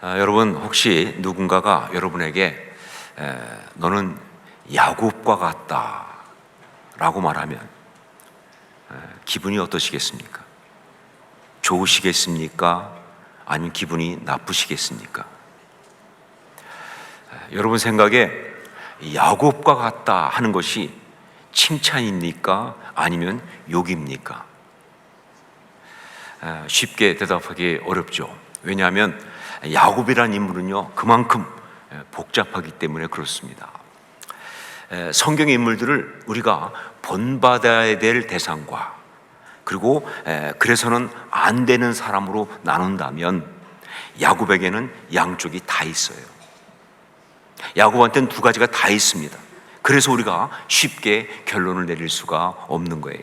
여러분, 혹시 누군가가 여러분에게 너는 야곱과 같다 라고 말하면 기분이 어떠시겠습니까? 좋으시겠습니까? 아니면 기분이 나쁘시겠습니까? 여러분 생각에 야곱과 같다 하는 것이 칭찬입니까? 아니면 욕입니까? 쉽게 대답하기 어렵죠. 왜냐하면 야곱이라는 인물은요, 그만큼 복잡하기 때문에 그렇습니다. 성경의 인물들을 우리가 본받아야 될 대상과 그리고 그래서는 안 되는 사람으로 나눈다면 야곱에게는 양쪽이 다 있어요. 야곱한테는 두 가지가 다 있습니다. 그래서 우리가 쉽게 결론을 내릴 수가 없는 거예요.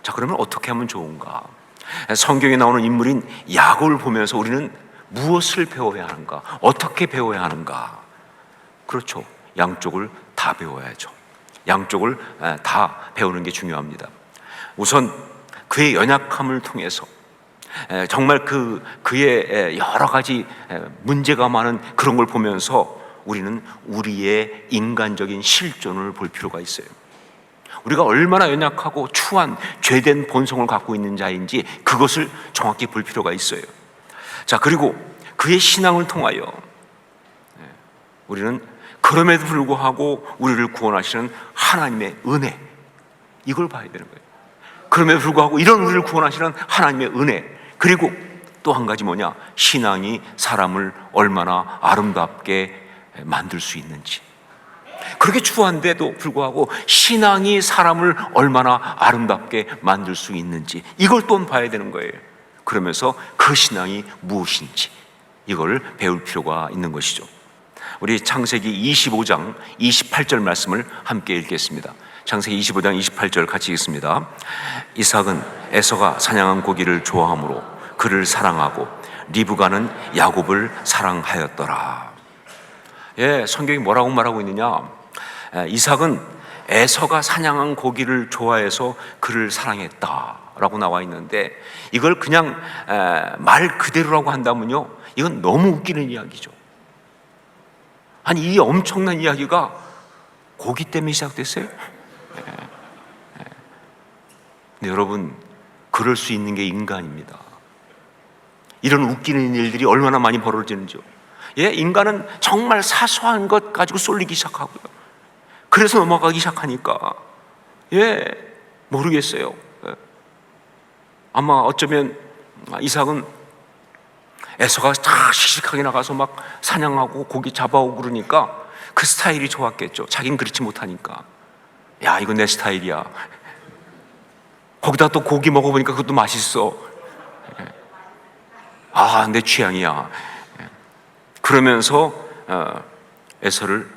자, 그러면 어떻게 하면 좋은가? 성경에 나오는 인물인 야곱을 보면서 우리는 무엇을 배워야 하는가? 어떻게 배워야 하는가? 그렇죠. 양쪽을 다 배워야죠. 양쪽을 다 배우는 게 중요합니다. 우선 그의 연약함을 통해서 정말 그의 여러 가지 문제가 많은 그런 걸 보면서 우리는 우리의 인간적인 실존을 볼 필요가 있어요. 우리가 얼마나 연약하고 추한 죄된 본성을 갖고 있는 자인지 그것을 정확히 볼 필요가 있어요. 자, 그리고 그의 신앙을 통하여 우리는 그럼에도 불구하고 우리를 구원하시는 하나님의 은혜, 이걸 봐야 되는 거예요. 그럼에도 불구하고 이런 우리를 구원하시는 하나님의 은혜, 그리고 또 한 가지 뭐냐? 신앙이 사람을 얼마나 아름답게 만들 수 있는지. 그렇게 추한데도 불구하고 신앙이 사람을 얼마나 아름답게 만들 수 있는지, 이걸 또 봐야 되는 거예요. 그러면서 그 신앙이 무엇인지 이걸 배울 필요가 있는 것이죠. 우리 창세기 25장 28절 말씀을 함께 읽겠습니다. 창세기 25장 28절 같이 읽습니다. 이삭은 에서가 사냥한 고기를 좋아하므로 그를 사랑하고 리브가는 야곱을 사랑하였더라. 성경이 뭐라고 말하고 있느냐? 이삭은 에서가 사냥한 고기를 좋아해서 그를 사랑했다라고 나와 있는데, 이걸 그냥 말 그대로라고 한다면요, 이건 너무 웃기는 이야기죠. 아니, 이 엄청난 이야기가 고기 때문에 시작됐어요? 근데 여러분, 그럴 수 있는 게 인간입니다. 이런 웃기는 일들이 얼마나 많이 벌어지는지요. 인간은 정말 사소한 것 가지고 쏠리기 시작하고요. 그래서 넘어가기 시작하니까 모르겠어요. 아마 어쩌면 이삭은 에서가 딱 씩씩하게 나가서 막 사냥하고 고기 잡아오고 그러니까 그 스타일이 좋았겠죠. 자긴 그렇지 못하니까. 야, 이거 내 스타일이야. 거기다 또 고기 먹어보니까 그것도 맛있어. 아, 내 취향이야. 그러면서 에서를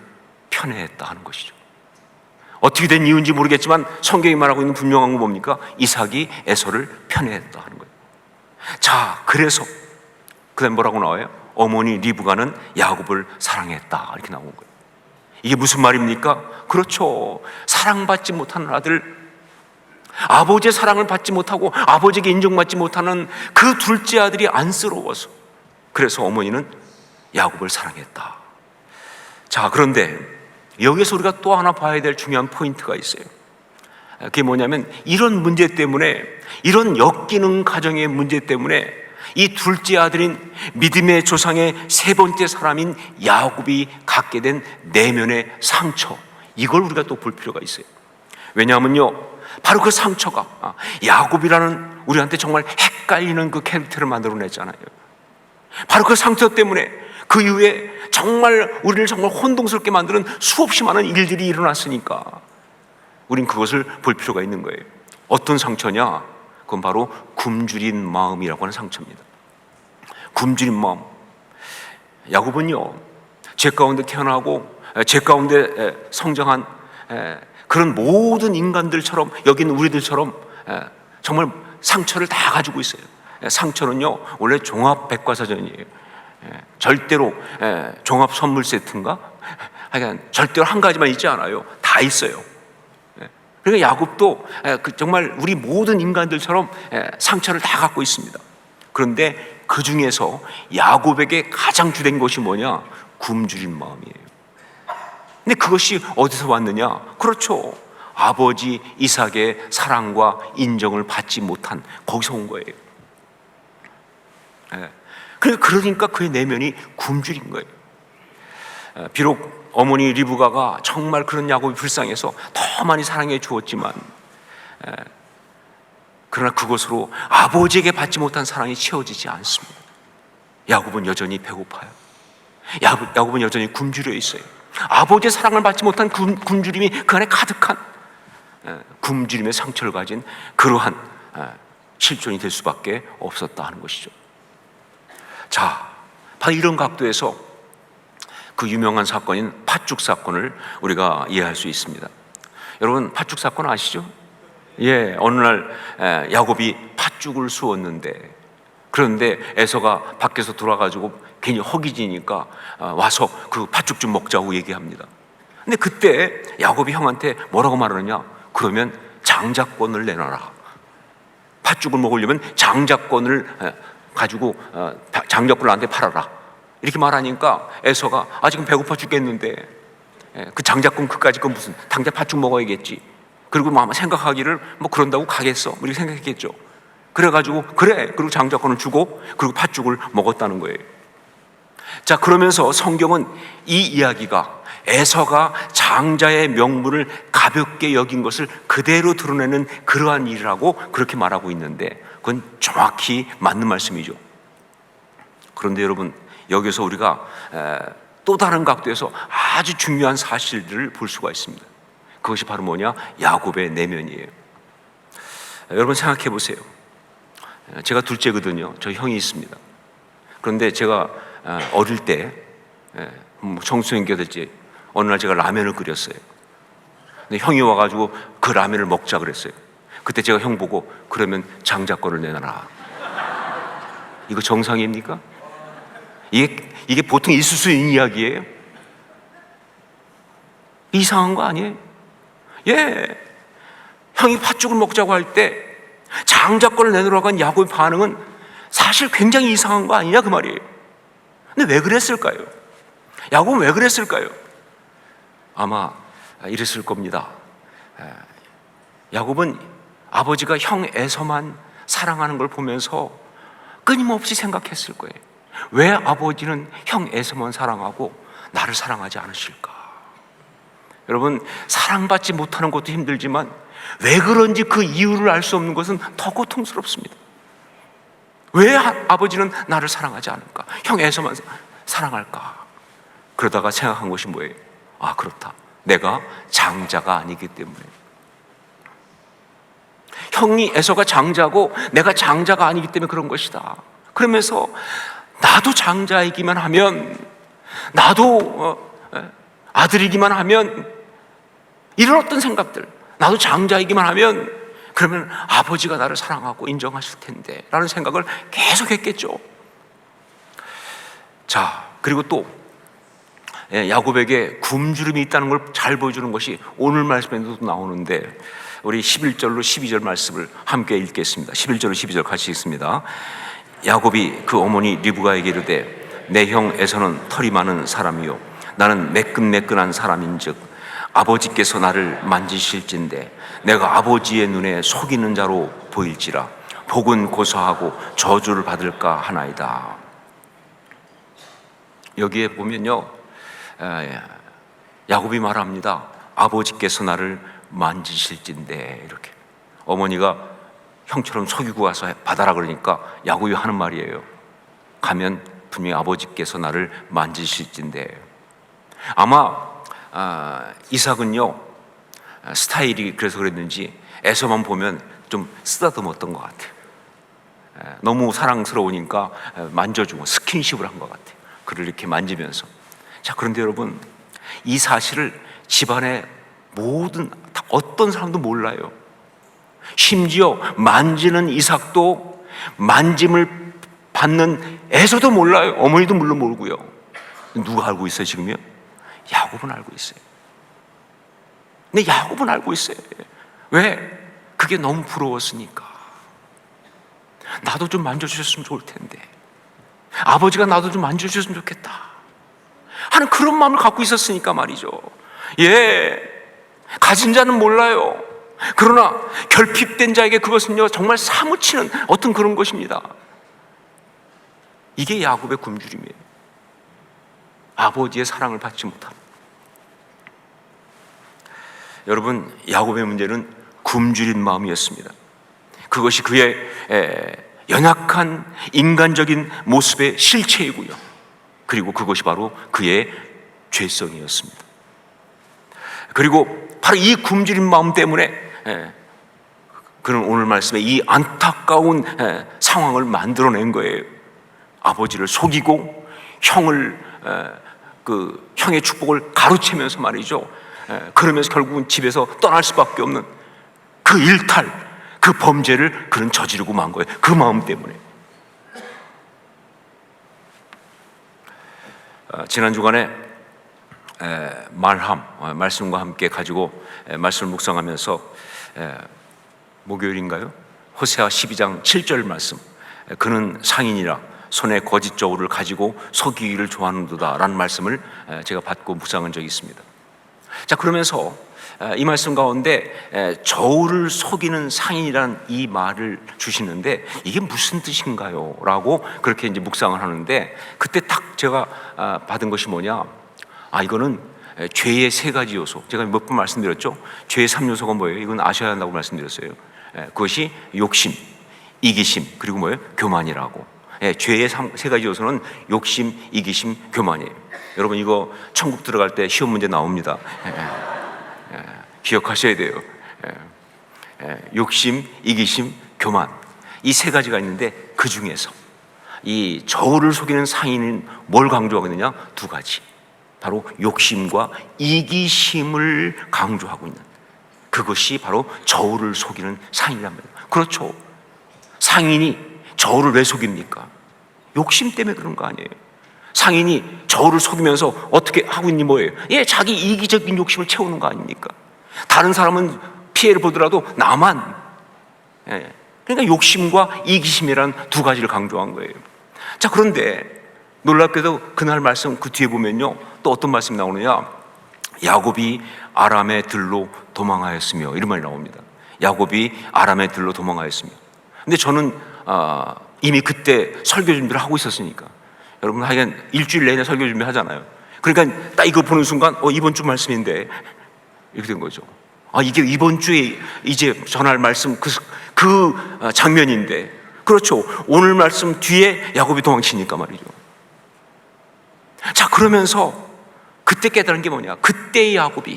편애했다 하는 것이죠. 어떻게 된 이유인지 모르겠지만 성경이 말하고 있는 분명한 건 뭡니까? 이삭이 에서를 편애했다 하는 거예요. 자, 그래서 그다음 뭐라고 나와요? 어머니 리브가는 야곱을 사랑했다, 이렇게 나온 거예요. 이게 무슨 말입니까? 그렇죠. 사랑받지 못하는 아들, 아버지의 사랑을 받지 못하고 아버지에게 인정받지 못하는 그 둘째 아들이 안쓰러워서, 그래서 어머니는 야곱을 사랑했다. 자, 그런데 여기서 우리가 또 하나 봐야 될 중요한 포인트가 있어요. 그게 뭐냐면, 이런 문제 때문에, 이런 엮이는 가정의 문제 때문에 이 둘째 아들인 믿음의 조상의 세 번째 사람인 야곱이 갖게 된 내면의 상처, 이걸 우리가 또 볼 필요가 있어요. 왜냐하면요, 바로 그 상처가 야곱이라는 우리한테 정말 헷갈리는 그 캐릭터를 만들어냈잖아요. 바로 그 상처 때문에 그 이후에 정말 우리를 정말 혼동스럽게 만드는 수없이 많은 일들이 일어났으니까 우린 그것을 볼 필요가 있는 거예요. 어떤 상처냐? 그건 바로 굶주린 마음이라고 하는 상처입니다. 굶주린 마음. 야곱은요, 죄 가운데 태어나고 죄 가운데 성장한 그런 모든 인간들처럼, 여기는 우리들처럼 정말 상처를 다 가지고 있어요. 상처는요, 원래 종합 백과사전이에요. 절대로 종합 선물 세트인가? 하여간 절대로 한 가지만 있지 않아요. 다 있어요. 그러니까 야곱도 정말 우리 모든 인간들처럼 상처를 다 갖고 있습니다. 그런데 그 중에서 야곱에게 가장 주된 것이 뭐냐? 굶주린 마음이에요. 근데 그것이 어디서 왔느냐? 그렇죠, 아버지 이삭의 사랑과 인정을 받지 못한 거기서 온 거예요. 그러니까 그의 내면이 굶주린 거예요. 비록 어머니 리브가가 정말 그런 야곱이 불쌍해서 더 많이 사랑해 주었지만, 그러나 그것으로 아버지에게 받지 못한 사랑이 채워지지 않습니다. 야곱은 여전히 배고파요. 야곱은 여전히 굶주려 있어요. 아버지의 사랑을 받지 못한 굶주림이 그 안에 가득한, 굶주림의 상처를 가진 그러한 실존이 될 수밖에 없었다 하는 것이죠. 자, 바로 이런 각도에서 그 유명한 사건인 팥죽 사건을 우리가 이해할 수 있습니다. 여러분, 팥죽 사건 아시죠? 어느 날 야곱이 팥죽을 쑤었는데, 그런데 에서가 밖에서 돌아가지고 괜히 허기지니까 와서 그 팥죽 좀 먹자고 얘기합니다. 근데 그때 야곱이 형한테 뭐라고 말하느냐? 그러면 장자권을 내놔라. 팥죽을 먹으려면 장자권을 가지고 장자권을 나한테 팔아라. 이렇게 말하니까 에서가 지금 배고파 죽겠는데 그 장자권 그까짓 건 무슨, 당장 팥죽 먹어야겠지. 그리고 아마 생각하기를 그런다고 가겠어, 이렇게 생각했겠죠. 그래가지고 그래, 그리고 장자권을 주고 그리고 팥죽을 먹었다는 거예요. 자, 그러면서 성경은 이 이야기가 에서가 장자의 명분을 가볍게 여긴 것을 그대로 드러내는 그러한 일이라고 그렇게 말하고 있는데, 그건 정확히 맞는 말씀이죠. 그런데 여러분, 여기서 우리가 또 다른 각도에서 아주 중요한 사실들을 볼 수가 있습니다. 그것이 바로 뭐냐? 야곱의 내면이에요. 여러분 생각해 보세요. 제가 둘째거든요. 저 형이 있습니다. 그런데 제가 어릴 때 청소년기가 될지 어느 날 제가 라면을 끓였어요. 근데 형이 와가지고 그 라면을 먹자 그랬어요. 그때 제가 형 보고 그러면 장자권을 내놔라. 이거 정상입니까? 이게 보통 있을 수 있는 이야기예요? 이상한 거 아니에요? 형이 팥죽을 먹자고 할 때 장자권을 내놓으라고 한 야곱의 반응은 사실 굉장히 이상한 거 아니냐 그 말이에요. 근데 왜 그랬을까요? 야곱은 왜 그랬을까요? 아마 이랬을 겁니다. 야곱은 아버지가 형 에서만 사랑하는 걸 보면서 끊임없이 생각했을 거예요. 왜 아버지는 형 에서만 사랑하고 나를 사랑하지 않으실까? 여러분, 사랑받지 못하는 것도 힘들지만 왜 그런지 그 이유를 알 수 없는 것은 더 고통스럽습니다. 왜 아버지는 나를 사랑하지 않을까? 형 에서만 사랑할까? 그러다가 생각한 것이 뭐예요? 그렇다, 내가 장자가 아니기 때문에. 형이 에서가 장자고 내가 장자가 아니기 때문에 그런 것이다. 그러면서 나도 장자이기만 하면, 나도 아들이기만 하면, 이런 어떤 생각들, 나도 장자이기만 하면 그러면 아버지가 나를 사랑하고 인정하실 텐데 라는 생각을 계속 했겠죠. 자, 그리고 또 야곱에게 굶주림이 있다는 걸 잘 보여주는 것이 오늘 말씀에도 나오는데, 우리 11절로 12절 말씀을 함께 읽겠습니다. 11절로 12절 같이 읽습니다. 야곱이 그 어머니 리브가에게 이르되 내 형 에서는 털이 많은 사람이요 나는 매끈매끈한 사람인즉 아버지께서 나를 만지실진데 내가 아버지의 눈에 속이는 자로 보일지라 복은 고소하고 저주를 받을까 하나이다. 여기에 보면요, 야곱이 말합니다. 아버지께서 나를 만지실진데, 이렇게 어머니가 형처럼 속이고 와서 받아라 그러니까 야곱이 하는 말이에요. 가면 분명히 아버지께서 나를 만지실진데. 아마 이삭은요, 스타일이 그래서 그랬는지 에서만 보면 좀 쓰다듬었던 것 같아요. 너무 사랑스러우니까 만져주고 스킨십을 한 것 같아요. 그를 이렇게 만지면서. 자, 그런데 여러분, 이 사실을 집안의 모든 어떤 사람도 몰라요. 심지어 만지는 이삭도, 만짐을 받는 에서도 몰라요. 어머니도 물론 모르고요. 누가 알고 있어요 지금요? 야곱은 알고 있어요. 근데 야곱은 알고 있어요. 왜? 그게 너무 부러웠으니까. 나도 좀 만져주셨으면 좋을 텐데. 아버지가 나도 좀 만져줬으면 좋겠다 하는 그런 마음을 갖고 있었으니까 말이죠. 가진 자는 몰라요. 그러나 결핍된 자에게 그것은요 정말 사무치는 어떤 그런 것입니다. 이게 야곱의 굶주림이에요. 아버지의 사랑을 받지 못함. 여러분, 야곱의 문제는 굶주린 마음이었습니다. 그것이 그의 연약한 인간적인 모습의 실체이고요, 그리고 그것이 바로 그의 죄성이었습니다. 그리고 바로 이 굶주린 마음 때문에 그는 오늘 말씀에 이 안타까운 상황을 만들어낸 거예요. 아버지를 속이고 형의 축복을 가로채면서 말이죠, 그러면서 결국은 집에서 떠날 수밖에 없는 그 일탈, 그 범죄를 그는 저지르고 만 거예요. 그 마음 때문에. 지난 주간에 말씀과 함께 가지고 말씀을 묵상하면서 목요일인가요? 호세아 12장 7절 말씀, 그는 상인이라 손에 거짓 저울을 가지고 속이기를 좋아하는도다 라는 말씀을 제가 받고 묵상한 적이 있습니다. 자, 그러면서 이 말씀 가운데 저울을 속이는 상인이라는 이 말을 주시는데 이게 무슨 뜻인가요? 라고 그렇게 이제 묵상을 하는데, 그때 딱 제가 받은 것이 뭐냐, 이거는 죄의 세 가지 요소, 제가 몇 번 말씀드렸죠. 죄의 3요소가 뭐예요? 이건 아셔야 한다고 말씀드렸어요. 그것이 욕심, 이기심, 그리고 뭐예요? 교만이라고. 죄의 세 가지 요소는 욕심, 이기심, 교만이에요. 여러분, 이거 천국 들어갈 때 시험 문제 나옵니다. 기억하셔야 돼요. 욕심, 이기심, 교만, 이 세 가지가 있는데 그 중에서 이 저울을 속이는 상인은 뭘 강조하겠느냐? 두 가지, 바로 욕심과 이기심을 강조하고 있는, 그것이 바로 저울을 속이는 상인이란 말이에요. 그렇죠. 상인이 저울을 왜 속입니까? 욕심 때문에 그런 거 아니에요. 상인이 저울을 속이면서 어떻게 하고 있니 뭐예요? 자기 이기적인 욕심을 채우는 거 아닙니까? 다른 사람은 피해를 보더라도 나만. 그러니까 욕심과 이기심이란 두 가지를 강조한 거예요. 자, 그런데 놀랍게도 그날 말씀 그 뒤에 보면요, 또 어떤 말씀이 나오느냐, 야곱이 아람의 들로 도망하였으며, 이런 말이 나옵니다. 야곱이 아람의 들로 도망하였으며. 근데 저는 이미 그때 설교 준비를 하고 있었으니까, 여러분 하여간 일주일 내내 설교 준비 하잖아요. 그러니까 딱 이거 보는 순간 이번 주 말씀인데 이렇게 된 거죠. 이게 이번 주에 이제 전할 말씀 그 장면인데, 그렇죠, 오늘 말씀 뒤에 야곱이 도망치니까 말이죠. 자, 그러면서 그때 깨달은 게 뭐냐, 그때의 야곱이,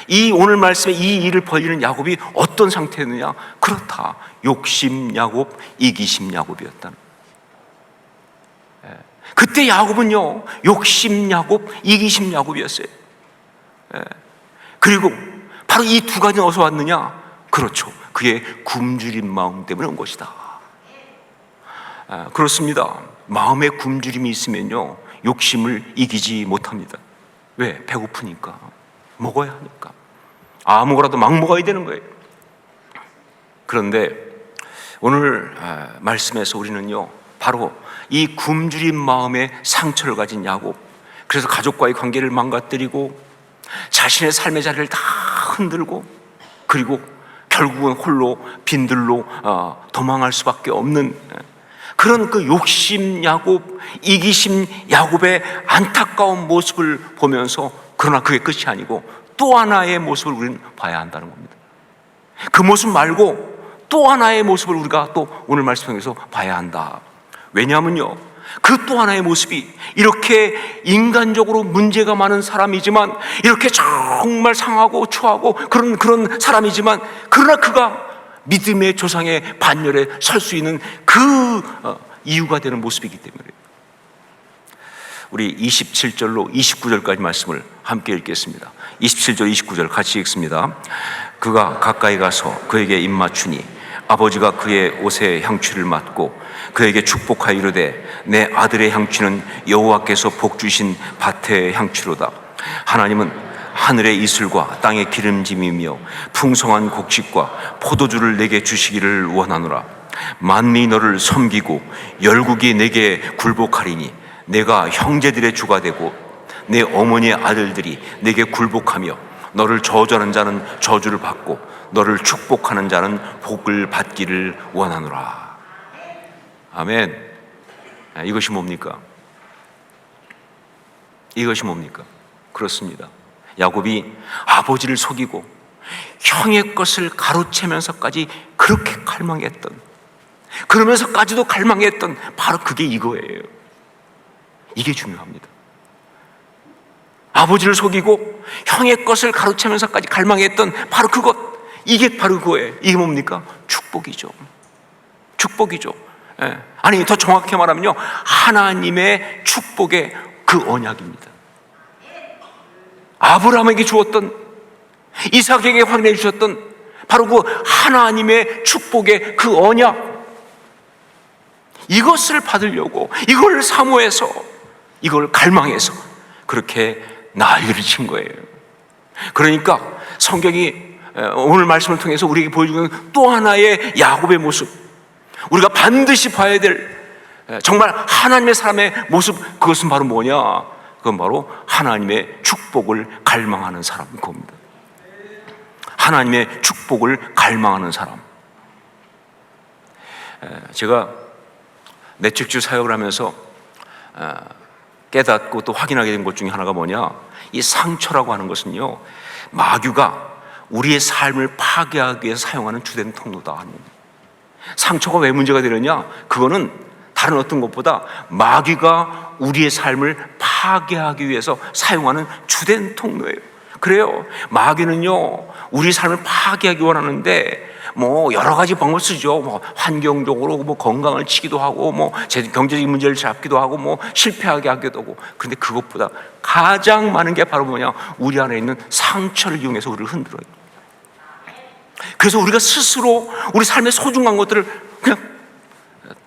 이 오늘 말씀에 이 일을 벌이는 야곱이 어떤 상태였느냐, 그렇다, 욕심 야곱, 이기심 야곱이었다는. 그때 야곱은요 욕심 야곱, 이기심 야곱이었어요. 그리고 바로 이 두 가지는 어디서 왔느냐, 그렇죠, 그의 굶주린 마음 때문에 온 것이다. 그렇습니다. 마음에 굶주림이 있으면요 욕심을 이기지 못합니다. 왜? 배고프니까, 먹어야 하니까, 아무거라도 막 먹어야 되는 거예요. 그런데 오늘 말씀에서 우리는요 바로 이 굶주린 마음에 상처를 가진 야곱, 그래서 가족과의 관계를 망가뜨리고 자신의 삶의 자리를 다 흔들고, 그리고 결국은 홀로 빈들로 도망할 수밖에 없는 그런 그 욕심 야곱, 이기심 야곱의 안타까운 모습을 보면서, 그러나 그게 끝이 아니고 또 하나의 모습을 우리는 봐야 한다는 겁니다. 그 모습 말고 또 하나의 모습을 우리가 또 오늘 말씀 통해서 봐야 한다. 왜냐하면요 그 또 하나의 모습이, 이렇게 인간적으로 문제가 많은 사람이지만, 이렇게 정말 상하고 추하고 그런 사람이지만, 그러나 그가 믿음의 조상의 반열에 설 수 있는 그 이유가 되는 모습이기 때문에, 우리 27절로 29절까지 말씀을 함께 읽겠습니다. 27절 29절 같이 읽습니다. 그가 가까이 가서 그에게 입맞추니 아버지가 그의 옷에 향취를 맡고 그에게 축복하여 이르되, 내 아들의 향취는 여호와께서 복 주신 밭의 향취로다. 하나님은 하늘의 이슬과 땅의 기름짐이며 풍성한 곡식과 포도주를 내게 주시기를 원하노라. 만민이 너를 섬기고 열국이 내게 굴복하리니 내가 형제들의 주가 되고 내 어머니의 아들들이 내게 굴복하며 너를 저주하는 자는 저주를 받고 너를 축복하는 자는 복을 받기를 원하노라. 아멘. 이것이 뭡니까? 이것이 뭡니까? 그렇습니다. 야곱이 아버지를 속이고 형의 것을 가로채면서까지 그렇게 갈망했던, 그러면서까지도 갈망했던 바로 그게 이거예요. 이게 중요합니다. 아버지를 속이고 형의 것을 가로채면서까지 갈망했던 바로 그것, 이게 바로 그거예요. 이게 뭡니까? 축복이죠. 축복이죠. 아니, 더 정확히 말하면요, 하나님의 축복의 그 언약입니다. 아브라함에게 주었던, 이삭에게 확인해 주셨던 바로 그 하나님의 축복의 그 언약, 이것을 받으려고, 이걸 사모해서, 이걸 갈망해서 그렇게 난리를 친 거예요. 그러니까 성경이 오늘 말씀을 통해서 우리에게 보여주는 또 하나의 야곱의 모습, 우리가 반드시 봐야 될 정말 하나님의 사람의 모습, 그것은 바로 뭐냐? 그건 바로 하나님의 축복을 갈망하는 사람인 겁니다. 하나님의 축복을 갈망하는 사람. 제가 매직주 사역을 하면서 깨닫고 또 확인하게 된 것 중에 하나가 뭐냐, 이 상처라고 하는 것은요, 마귀가 우리의 삶을 파괴하기 위해서 사용하는 주된 통로다 하는 겁니다. 상처가 왜 문제가 되느냐? 그거는 다른 어떤 것보다 마귀가 우리의 삶을 파괴하기 위해서 사용하는 주된 통로예요. 그래요. 마귀는요, 우리 삶을 파괴하기 원하는데 뭐 여러 가지 방법을 쓰죠. 뭐 환경적으로 뭐 건강을 치기도 하고, 뭐 경제적인 문제를 잡기도 하고, 뭐 실패하게 하기도 하고. 그런데 그것보다 가장 많은 게 바로 뭐냐? 우리 안에 있는 상처를 이용해서 우리를 흔들어요. 그래서 우리가 스스로 우리 삶의 소중한 것들을 그냥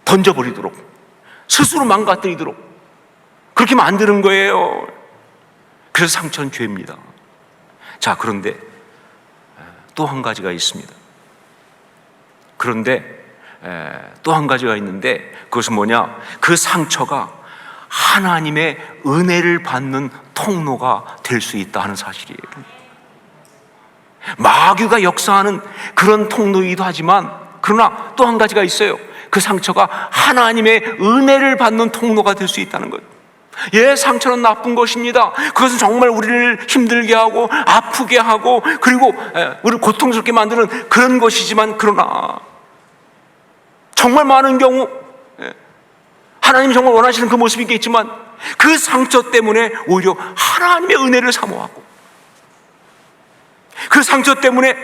던져버리도록, 스스로 망가뜨리도록 그렇게 만드는 거예요. 그래서 상처는 죄입니다. 자, 그런데 또 한 가지가 있습니다. 그런데 또 한 가지가 있는데, 그것은 뭐냐? 그 상처가 하나님의 은혜를 받는 통로가 될 수 있다 하는 사실이에요. 마귀가 역사하는 그런 통로이기도 하지만, 그러나 또 한 가지가 있어요. 그 상처가 하나님의 은혜를 받는 통로가 될 수 있다는 것. 예, 상처는 나쁜 것입니다. 그것은 정말 우리를 힘들게 하고 아프게 하고 그리고 우리를 고통스럽게 만드는 그런 것이지만, 그러나 정말 많은 경우 하나님이 정말 원하시는 그 모습이 있겠지만, 그 상처 때문에 오히려 하나님의 은혜를 사모하고, 그 상처 때문에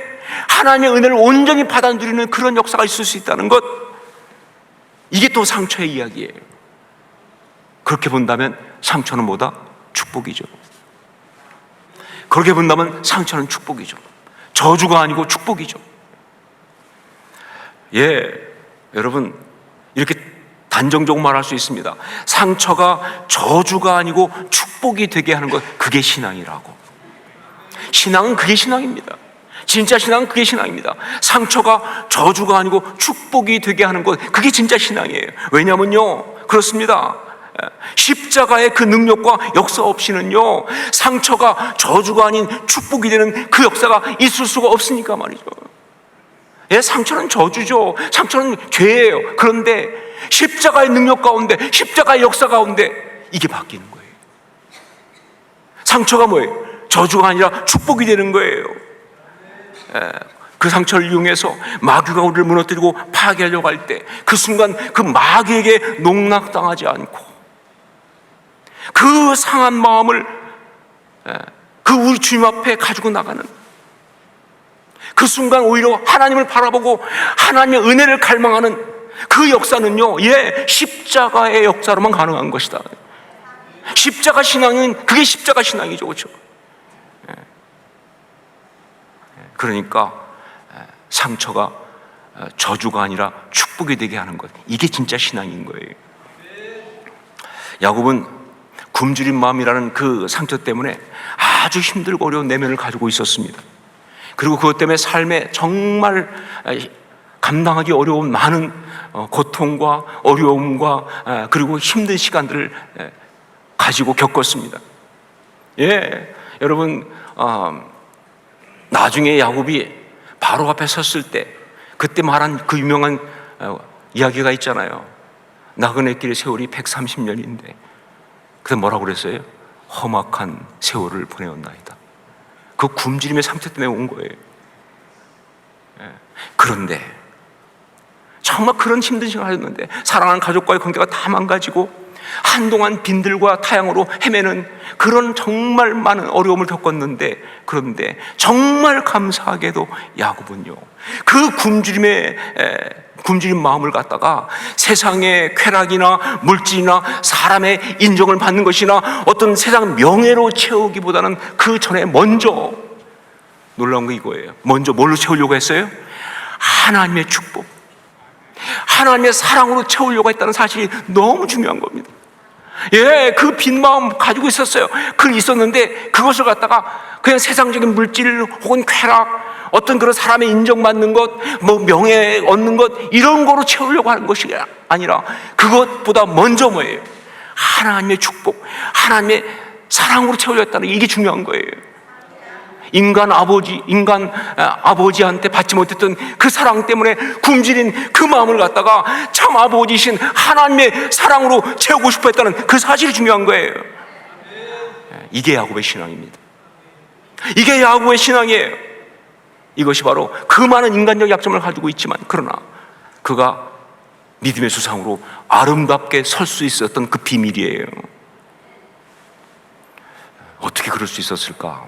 하나님의 은혜를 온전히 받아 누리는 그런 역사가 있을 수 있다는 것, 이게 또 상처의 이야기예요. 그렇게 본다면 상처는 뭐다? 축복이죠. 그렇게 본다면 상처는 축복이죠. 저주가 아니고 축복이죠. 예, 여러분, 이렇게 단정적으로 말할 수 있습니다. 상처가 저주가 아니고 축복이 되게 하는 것, 그게 신앙이라고. 신앙은 그게 신앙입니다. 진짜 신앙은 그게 신앙입니다. 상처가 저주가 아니고 축복이 되게 하는 것, 그게 진짜 신앙이에요. 왜냐면요, 그렇습니다. 십자가의 그 능력과 역사 없이는요, 상처가 저주가 아닌 축복이 되는 그 역사가 있을 수가 없으니까 말이죠. 예, 상처는 저주죠. 상처는 죄예요. 그런데 십자가의 능력 가운데, 십자가의 역사 가운데 이게 바뀌는 거예요. 상처가 뭐예요? 저주가 아니라 축복이 되는 거예요. 그 상처를 이용해서 마귀가 우리를 무너뜨리고 파괴하려고 할 때, 그 순간 그 마귀에게 농락당하지 않고 그 상한 마음을 그 우리 주님 앞에 가지고 나가는 그 순간, 오히려 하나님을 바라보고 하나님의 은혜를 갈망하는 그 역사는요, 예, 십자가의 역사로만 가능한 것이다. 십자가 신앙은 그게 십자가 신앙이죠, 그렇죠? 그러니까 상처가 저주가 아니라 축복이 되게 하는 것, 이게 진짜 신앙인 거예요. 야곱은 굶주린 마음이라는 그 상처 때문에 아주 힘들고 어려운 내면을 가지고 있었습니다. 그리고 그것 때문에 삶에 정말 감당하기 어려운 많은 고통과 어려움과 그리고 힘든 시간들을 가지고 겪었습니다. 여러분, 나중에 야곱이 바로 앞에 섰을 때 그때 말한 그 유명한 이야기가 있잖아요. 나그네길의 세월이 130년인데 그때 뭐라고 그랬어요? 험악한 세월을 보내었나이다. 그 굶주림의 상태 때문에 온 거예요. 그런데 정말 그런 힘든 시간을 하셨는데 사랑하는 가족과의 관계가 다 망가지고 한동안 빈들과 타향으로 헤매는 그런 정말 많은 어려움을 겪었는데, 그런데 정말 감사하게도 야곱은요, 그 굶주림 마음을 갖다가 세상의 쾌락이나 물질이나 사람의 인정을 받는 것이나 어떤 세상 명예로 채우기보다는 그 전에 먼저 놀라운 거 이거예요. 먼저 뭘로 채우려고 했어요? 하나님의 축복, 하나님의 사랑으로 채우려고 했다는 사실이 너무 중요한 겁니다. 그 빈 마음 가지고 있었어요. 있었는데 그것을 갖다가 그냥 세상적인 물질 혹은 쾌락, 어떤 그런 사람의 인정받는 것, 명예 얻는 것, 이런 거로 채우려고 하는 것이 아니라 그것보다 먼저 뭐예요? 하나님의 축복, 하나님의 사랑으로 채우려고 했다는 이게 중요한 거예요. 인간 아버지한테 받지 못했던 그 사랑 때문에 굶주린 그 마음을 갖다가 참 아버지신 하나님의 사랑으로 채우고 싶어 했다는 그 사실이 중요한 거예요. 이게 야곱의 신앙입니다. 이게 야곱의 신앙이에요. 이것이 바로 그 많은 인간적 약점을 가지고 있지만, 그러나 그가 믿음의 수상으로 아름답게 설 수 있었던 그 비밀이에요. 어떻게 그럴 수 있었을까?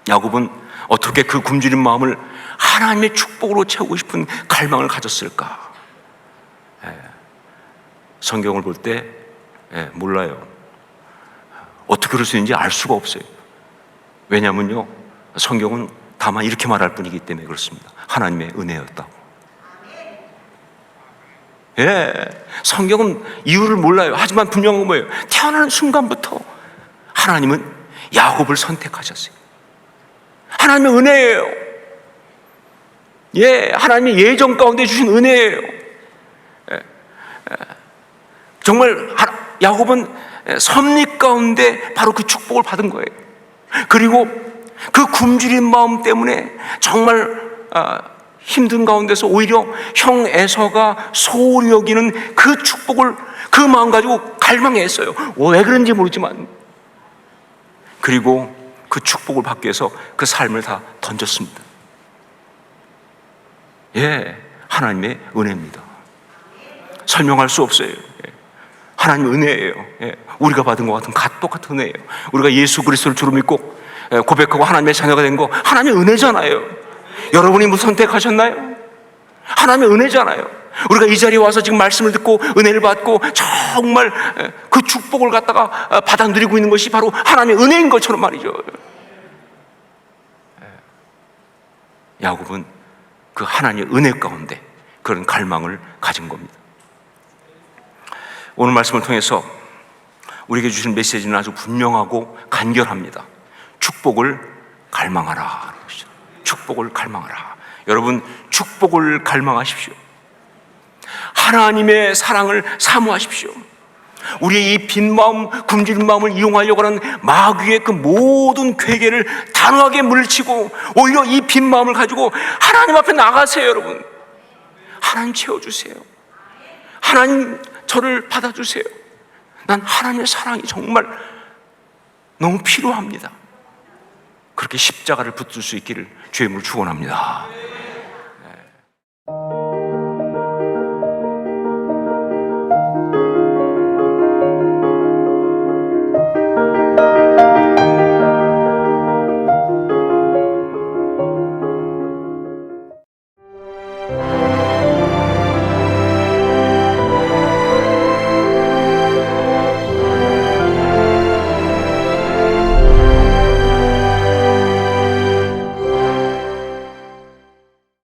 야곱은 어떻게 그 굶주린 마음을 하나님의 축복으로 채우고 싶은 갈망을 가졌을까? 성경을 볼 때 몰라요. 어떻게 그럴 수 있는지 알 수가 없어요. 왜냐하면요, 성경은 다만 이렇게 말할 뿐이기 때문에 그렇습니다. 하나님의 은혜였다고. 성경은 이유를 몰라요. 하지만 분명한 건 뭐예요? 태어나는 순간부터 하나님은 야곱을 선택하셨어요. 하나님의 은혜예요. 하나님의 예정 가운데 주신 은혜예요. 정말 야곱은 섭리 가운데 바로 그 축복을 받은 거예요. 그리고 그 굶주린 마음 때문에 정말 힘든 가운데서 오히려 형 에서가 소홀히 여기는 그 축복을 그 마음 가지고 갈망했어요. 왜 그런지 모르지만. 그리고 그 축복을 받기 위해서 그 삶을 다 던졌습니다. 하나님의 은혜입니다. 설명할 수 없어요. 하나님의 은혜예요. 우리가 받은 것 같은 똑같은 은혜예요. 우리가 예수 그리스도를 주로 믿고 고백하고 하나님의 자녀가 된 거 하나님의 은혜잖아요. 여러분이 무슨 선택하셨나요? 하나님의 은혜잖아요. 우리가 이 자리에 와서 지금 말씀을 듣고 은혜를 받고 정말 그 축복을 갖다가 받아 누리고 있는 것이 바로 하나님의 은혜인 것처럼 말이죠. 야곱은 그 하나님의 은혜 가운데 그런 갈망을 가진 겁니다. 오늘 말씀을 통해서 우리에게 주신 메시지는 아주 분명하고 간결합니다. 축복을 갈망하라. 축복을 갈망하라. 여러분, 축복을 갈망하십시오. 하나님의 사랑을 사모하십시오. 우리의 이 빈 마음, 굶주린 마음을 이용하려고 하는 마귀의 그 모든 괴계를 단호하게 물리치고 오히려 이 빈 마음을 가지고 하나님 앞에 나가세요. 여러분, 하나님 채워주세요. 하나님 저를 받아주세요. 난 하나님의 사랑이 정말 너무 필요합니다. 그렇게 십자가를 붙들 수 있기를 주의 이름으로 축원합니다.